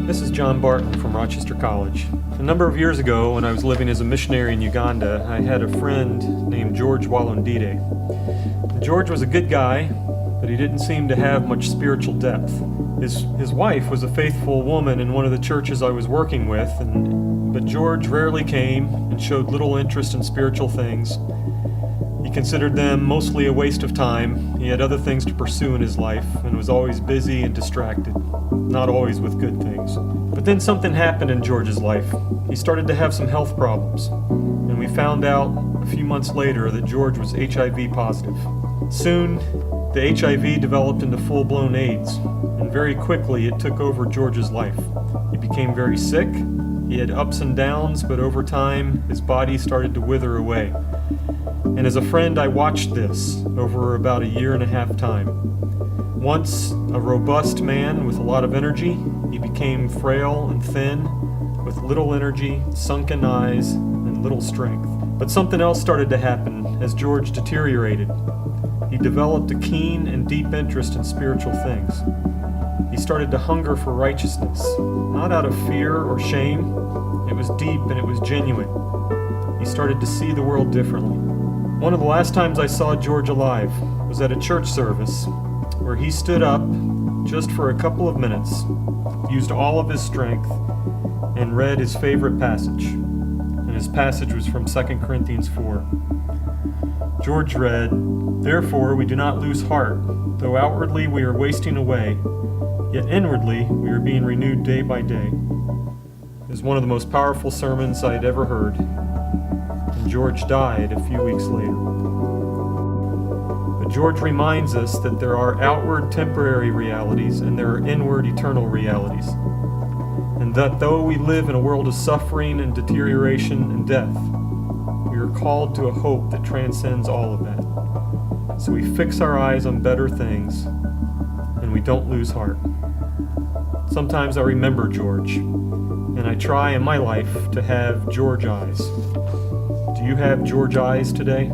This is John Barton from Rochester College. A number of years ago, when I was living as a missionary in Uganda, I had a friend named George Walondide. George was a good guy, but he didn't seem to have much spiritual depth. His wife was a faithful woman in one of the churches I was working with, but George rarely came and showed little interest in spiritual things. He considered them mostly a waste of time. He had other things to pursue in his life and was always busy and distracted, not always with good things. But then something happened in George's life. He started to have some health problems, and we found out a few months later that George was HIV positive. Soon, the HIV developed into full-blown AIDS, and very quickly it took over George's life. He became very sick. He had ups and downs, but over time, his body started to wither away. And as a friend, I watched this over about a year and a half time. Once a robust man with a lot of energy, he became frail and thin, with little energy, sunken eyes, and little strength. But something else started to happen as George deteriorated. He developed a keen and deep interest in spiritual things. He started to hunger for righteousness, not out of fear or shame. It was deep and it was genuine. He started to see the world differently. One of the last times I saw George alive was at a church service where he stood up just for a couple of minutes, used all of his strength, and read his favorite passage. And his passage was from 2 Corinthians 4. George read, "Therefore we do not lose heart, though outwardly we are wasting away, yet inwardly we are being renewed day by day." It was one of the most powerful sermons I had ever heard. George died a few weeks later. But George reminds us that there are outward temporary realities and there are inward eternal realities. And that though we live in a world of suffering and deterioration and death, we are called to a hope that transcends all of that. So we fix our eyes on better things and we don't lose heart. Sometimes I remember George, and I try in my life to have George eyes. Do you have George eyes today?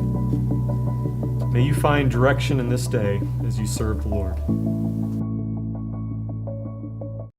May you find direction in this day as you serve the Lord.